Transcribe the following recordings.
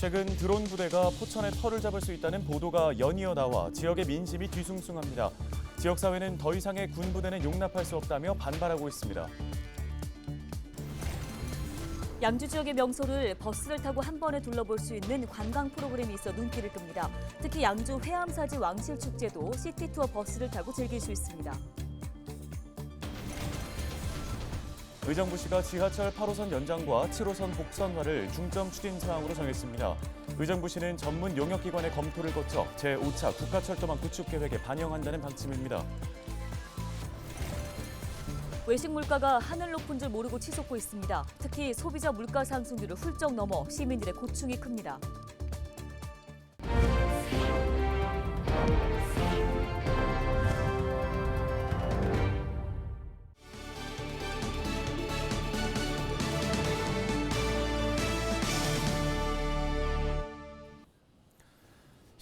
최근 드론 부대가 포천의 털을 잡을 수 있다는 보도가 연이어 나와 지역의 민심이 뒤숭숭합니다. 지역사회는 더 이상의 군 부대는 용납할 수 없다며 반발하고 있습니다. 양주 지역의 명소를 버스를 타고 한 번에 둘러볼 수 있는 관광 프로그램이 있어 눈길을 끕니다. 특히 양주 회암사지 왕실축제도 시티투어 버스를 타고 즐길 수 있습니다. 의정부시가 지하철 8호선 연장과 7호선 복선화를 중점 추진 사항으로 정했습니다. 의정부시는 전문 용역기관의 검토를 거쳐 제5차 국가철도망 구축 계획에 반영한다는 방침입니다. 외식 물가가 하늘 높은 줄 모르고 치솟고 있습니다. 특히 소비자 물가 상승률을 훌쩍 넘어 시민들의 고충이 큽니다.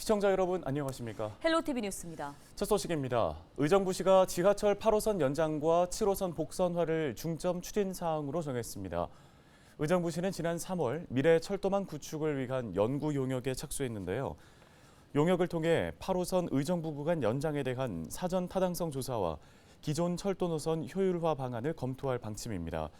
시청자 여러분 안녕하십니까? 헬로티비 뉴스입니다. 첫 소식입니다. 의정부시가 지하철 8호선 연장과 7호선 복선화를 중점 추진 사항으로 정했습니다. 의정부시는 지난 3월 미래 철도망 구축을 위한 연구 용역에 착수했는데요. 용역을 통해 8호선 의정부 구간 연장에 대한 사전 타당성 조사와 기존 철도 노선 효율화 방안을 검토할 방침입니다.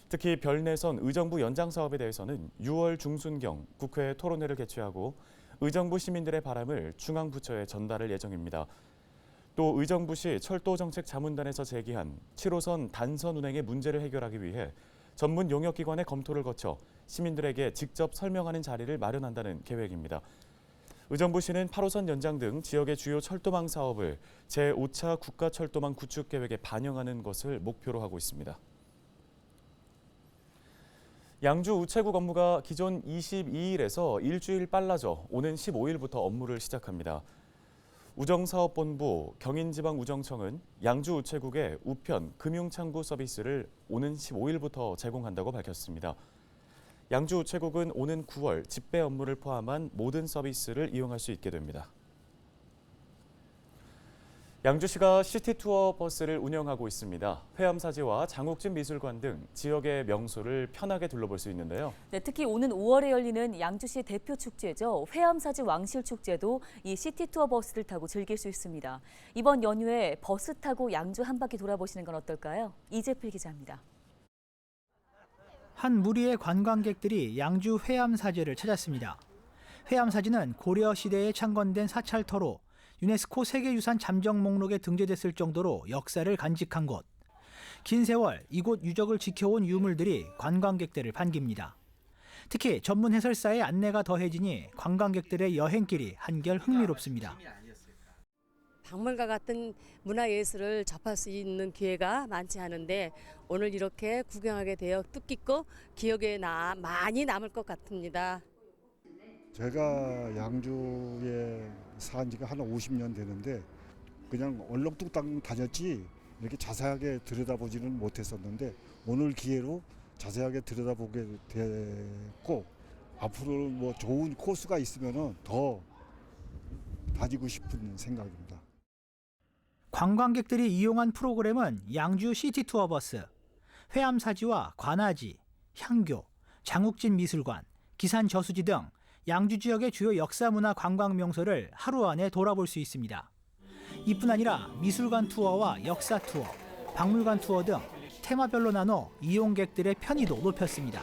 특히 별내선 의정부 연장 사업에 대해서는 6월 중순경 국회 토론회를 개최하고 의정부 시민들의 바람을 중앙부처에 전달할 예정입니다. 또 의정부시 철도정책자문단에서 제기한 7호선 단선 운행의 문제를 해결하기 위해 전문 용역기관의 검토를 거쳐 시민들에게 직접 설명하는 자리를 마련한다는 계획입니다. 의정부시는 8호선 연장 등 지역의 주요 철도망 사업을 제5차 국가철도망 구축 계획에 반영하는 것을 목표로 하고 있습니다. 양주 우체국 업무가 기존 22일에서 일주일 빨라져 오는 15일부터 업무를 시작합니다. 우정사업본부 경인지방우정청은 양주 우체국의 우편 금융창구 서비스를 오는 15일부터 제공한다고 밝혔습니다. 양주 우체국은 오는 9월 집배 업무를 포함한 모든 서비스를 이용할 수 있게 됩니다. 양주시가 시티투어 버스를 운영하고 있습니다. 회암사지와 장욱진 미술관 등 지역의 명소를 편하게 둘러볼 수 있는데요. 네, 특히 오는 5월에 열리는 양주시 대표 축제죠. 회암사지 왕실축제도 이 시티투어 버스를 타고 즐길 수 있습니다. 이번 연휴에 버스 타고 양주 한 바퀴 돌아보시는 건 어떨까요? 이재필 기자입니다. 한 무리의 관광객들이 양주 회암사지를 찾았습니다. 회암사지는 고려 시대에 창건된 사찰터로 유네스코 세계유산 잠정 목록에 등재됐을 정도로 역사를 간직한 곳. 긴 세월 이곳 유적을 지켜온 유물들이 관광객들을 반깁니다. 특히 전문 해설사의 안내가 더해지니 관광객들의 여행길이 한결 흥미롭습니다. 박물관 같은 문화예술을 접할 수 있는 기회가 많지 않은데 오늘 이렇게 구경하게 되어 뜻깊고 기억에 많이 남을 것 같습니다. 제가 양주에 산 지가 한 50년 되는데 그냥 얼렁뚱땅 다녔지 이렇게 자세하게 들여다보지는 못했었는데 오늘 기회로 자세하게 들여다보게 됐고 앞으로 뭐 좋은 코스가 있으면은 더 다니고 싶은 생각입니다. 관광객들이 이용한 프로그램은 양주 시티투어 버스, 회암사지와 관아지, 향교, 장욱진 미술관, 기산 저수지 등 양주 지역의 주요 역사문화 관광 명소를 하루 안에 돌아볼 수 있습니다. 이뿐 아니라 미술관 투어와 역사 투어, 박물관 투어 등 테마별로 나눠 이용객들의 편의도 높였습니다.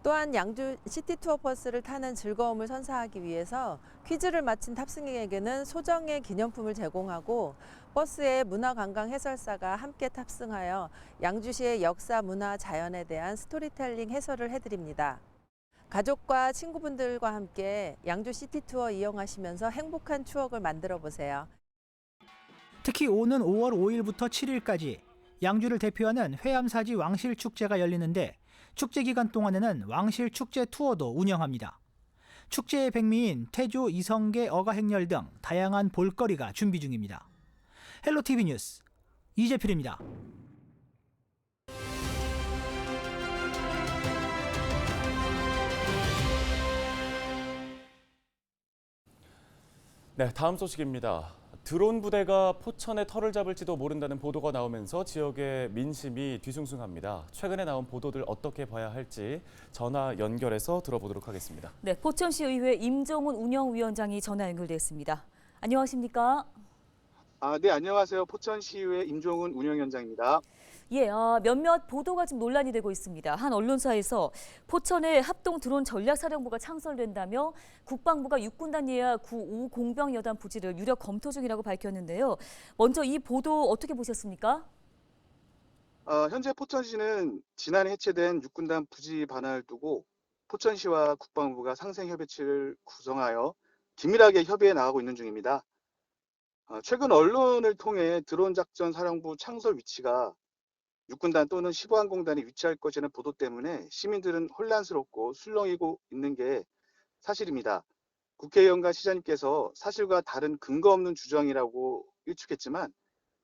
또한 양주 시티투어 버스를 타는 즐거움을 선사하기 위해서 퀴즈를 마친 탑승객에게는 소정의 기념품을 제공하고 버스에 문화관광 해설사가 함께 탑승하여 양주시의 역사, 문화, 자연에 대한 스토리텔링 해설을 해드립니다. 가족과 친구분들과 함께 양주 시티투어 이용하시면서 행복한 추억을 만들어 보세요. 특히 오는 5월 5일부터 7일까지 양주를 대표하는 회암사지 왕실축제가 열리는데 축제 기간 동안에는 왕실축제 투어도 운영합니다. 축제의 백미인 태조, 이성계, 어가행렬 등 다양한 볼거리가 준비 중입니다. 헬로티비 뉴스 이재필입니다. 네, 다음 소식입니다. 드론 부대가 포천의 터를 잡을지도 모른다는 보도가 나오면서 지역의 민심이 뒤숭숭합니다. 최근에 나온 보도들 어떻게 봐야 할지 전화 연결해서 들어보도록 하겠습니다. 네, 포천시의회 임종훈 운영위원장이 전화 연결돼 있습니다. 안녕하십니까? 네, 안녕하세요. 포천시의회 임종훈 운영위원장입니다. 예, 몇몇 보도가 지금 논란이 되고 있습니다. 한 언론사에서 포천에 합동 드론 전략사령부가 창설된다며 국방부가 육군단 예하 9.5 공병여단 부지를 유력 검토 중이라고 밝혔는데요. 먼저 이 보도 어떻게 보셨습니까? 현재 포천시는 지난해 해체된 육군단 부지 반환을 두고 포천시와 국방부가 상생협의체를 구성하여 긴밀하게 협의해 나가고 있는 중입니다. 최근 언론을 통해 드론 작전 사령부 창설 위치가 육군단 또는 15항공단이 위치할 것이라는 보도 때문에 시민들은 혼란스럽고 술렁이고 있는 게 사실입니다. 국회의원과 시장님께서 사실과 다른 근거 없는 주장이라고 일축했지만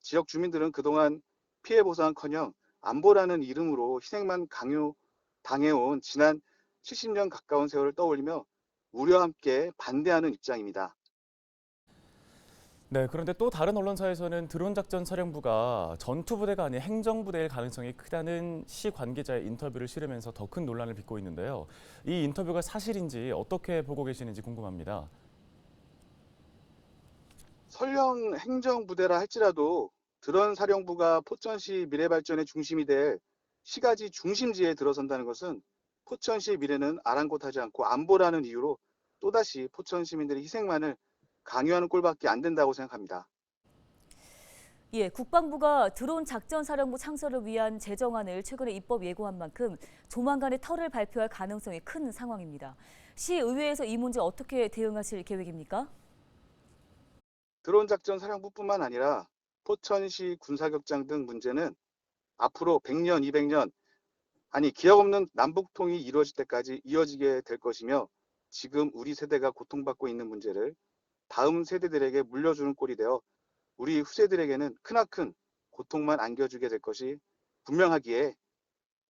지역 주민들은 그동안 피해 보상커녕 안보라는 이름으로 희생만 강요당해온 지난 70년 가까운 세월을 떠올리며 우려와 함께 반대하는 입장입니다. 네, 그런데 또 다른 언론사에서는 드론 작전 사령부가 전투부대가 아닌 행정부대일 가능성이 크다는 시 관계자의 인터뷰를 실으면서 더 큰 논란을 빚고 있는데요. 이 인터뷰가 사실인지 어떻게 보고 계시는지 궁금합니다. 설령 행정부대라 할지라도 드론 사령부가 포천시 미래발전의 중심이 될 시가지 중심지에 들어선다는 것은 포천시의 미래는 아랑곳하지 않고 안보라는 이유로 또다시 포천 시민들의 희생만을 강요하는 꼴밖에 안 된다고 생각합니다. 예, 국방부가 드론 작전 사령부 창설을 위한 제정안을 최근에 입법 예고한 만큼 조만간에 터를 발표할 가능성이 큰 상황입니다. 시의회에서 이 문제 어떻게 대응하실 계획입니까? 드론 작전 사령부뿐만 아니라 포천시 군사격장 등 문제는 앞으로 100년, 200년, 아니 기억 없는 남북통이 이루어질 때까지 이어지게 될 것이며 지금 우리 세대가 고통받고 있는 문제를 다음 세대들에게 물려주는 꼴이 되어 우리 후세들에게는 크나큰 고통만 안겨주게 될 것이 분명하기에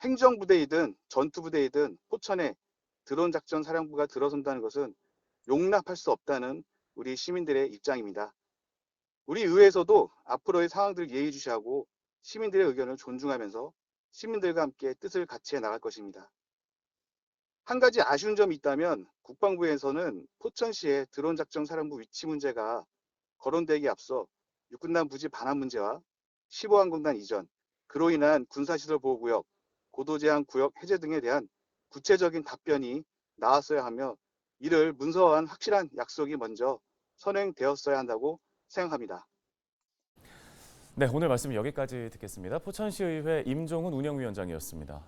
행정부대이든 전투부대이든 포천에 드론 작전 사령부가 들어선다는 것은 용납할 수 없다는 우리 시민들의 입장입니다. 우리 의회에서도 앞으로의 상황들 예의주시하고 시민들의 의견을 존중하면서 시민들과 함께 뜻을 같이 해 나갈 것입니다. 한 가지 아쉬운 점이 있다면 국방부에서는 포천시의 드론 작전 사령부 위치 문제가 거론되기에 앞서 육군단 부지 반환 문제와 15항공단 이전, 그로 인한 군사시설 보호구역, 고도제한 구역 해제 등에 대한 구체적인 답변이 나왔어야 하며 이를 문서화한 확실한 약속이 먼저 선행되었어야 한다고 생각합니다. 네, 오늘 말씀 여기까지 듣겠습니다. 포천시의회 임종훈 운영위원장이었습니다.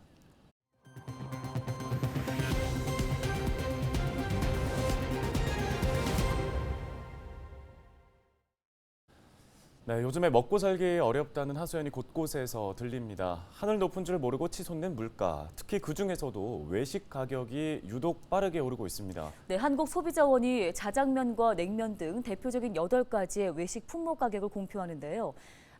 네, 요즘에 먹고 살기 어렵다는 하소연이 곳곳에서 들립니다. 하늘 높은 줄 모르고 치솟는 물가, 특히 그중에서도 외식 가격이 유독 빠르게 오르고 있습니다. 네, 한국소비자원이 자장면과 냉면 등 대표적인 8가지의 외식 품목 가격을 공표하는데요.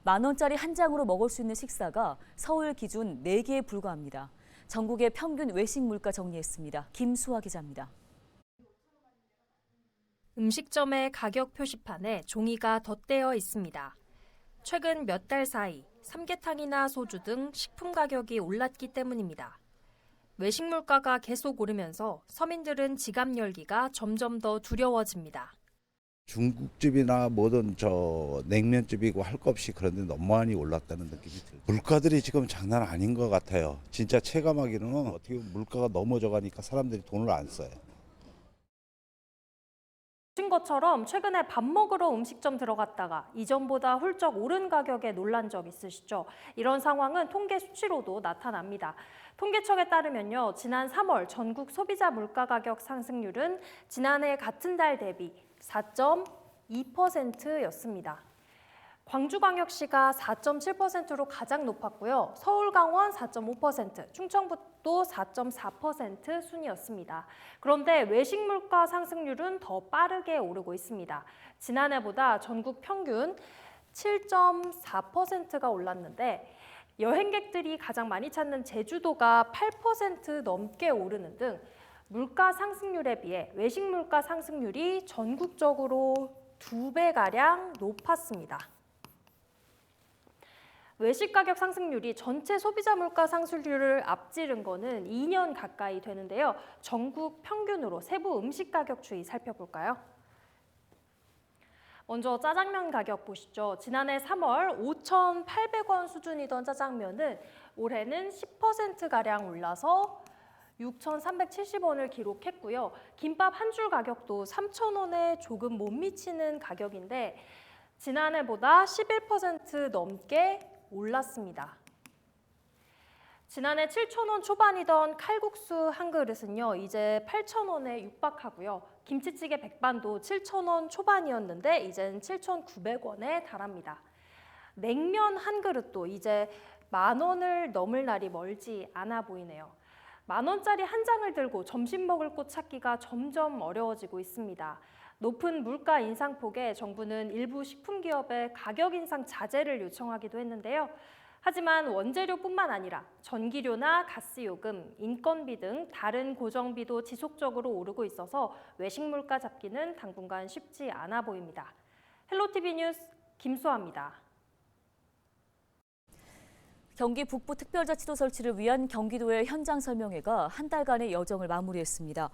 10,000원짜리 한 장으로 먹을 수 있는 식사가 서울 기준 4개에 불과합니다. 전국의 평균 외식 물가 정리했습니다. 김수아 기자입니다. 음식점의 가격 표시판에 종이가 덧대어 있습니다. 최근 몇 달 사이 삼계탕이나 소주 등 식품 가격이 올랐기 때문입니다. 외식 물가가 계속 오르면서 서민들은 지갑 열기가 점점 더 두려워집니다. 중국집이나 뭐든 냉면집이고 할 것 없이 그런데 너무 많이 올랐다는 느낌이 들어요. 물가들이 지금 장난 아닌 것 같아요. 진짜 체감하기는 어떻게 보면 물가가 넘어져 가니까 사람들이 돈을 안 써요. 보신 것처럼 최근에 밥 먹으러 음식점 들어갔다가 이전보다 훌쩍 오른 가격에 놀란 적 있으시죠? 이런 상황은 통계 수치로도 나타납니다. 통계청에 따르면요, 지난 3월 전국 소비자 물가 가격 상승률은 지난해 같은 달 대비 4.2%였습니다. 광주광역시가 4.7%로 가장 높았고요. 서울, 강원 4.5%, 충청북도 4.4% 순이었습니다. 그런데 외식 물가 상승률은 더 빠르게 오르고 있습니다. 지난해보다 전국 평균 7.4%가 올랐는데 여행객들이 가장 많이 찾는 제주도가 8% 넘게 오르는 등 물가 상승률에 비해 외식 물가 상승률이 전국적으로 2배가량 높았습니다. 외식 가격 상승률이 전체 소비자 물가 상승률을 앞지른 거는 2년 가까이 되는데요. 전국 평균으로 세부 음식 가격 추이 살펴볼까요? 먼저 짜장면 가격 보시죠. 지난해 3월 5,800원 수준이던 짜장면은 올해는 10%가량 올라서 6,370원을 기록했고요. 김밥 한 줄 가격도 3,000원에 조금 못 미치는 가격인데 지난해보다 11% 넘게 올랐습니다. 지난해 7,000원 초반이던 칼국수 한 그릇은요, 이제 8,000원에 육박하고요. 김치찌개 백반도 7,000원 초반이었는데 이젠 7,900원에 달합니다. 냉면 한 그릇도 이제 10,000원을 넘을 날이 멀지 않아 보이네요. 10,000원짜리 한 장을 들고 점심 먹을 곳 찾기가 점점 어려워지고 있습니다. 높은 물가 인상폭에 정부는 일부 식품기업에 가격 인상 자제를 요청하기도 했는데요. 하지만 원재료뿐만 아니라 전기료나 가스요금, 인건비 등 다른 고정비도 지속적으로 오르고 있어서 외식 물가 잡기는 당분간 쉽지 않아 보입니다. 헬로티비 뉴스 김수아입니다. 경기 북부 특별자치도 설치를 위한 경기도의 현장 설명회가 한 달간의 여정을 마무리했습니다.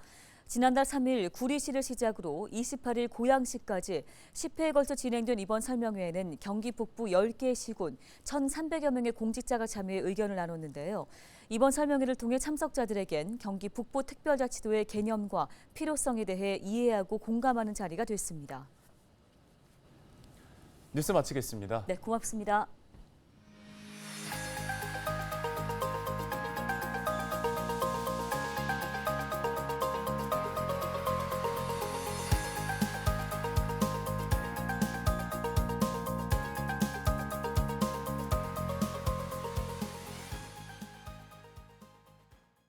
지난달 3일 구리시를 시작으로 28일 고양시까지 10회에 걸쳐 진행된 이번 설명회에는 경기 북부 10개 시군 1,300여 명의 공직자가 참여해 의견을 나눴는데요. 이번 설명회를 통해 참석자들에겐 경기 북부 특별자치도의 개념과 필요성에 대해 이해하고 공감하는 자리가 됐습니다. 뉴스 마치겠습니다. 네, 고맙습니다.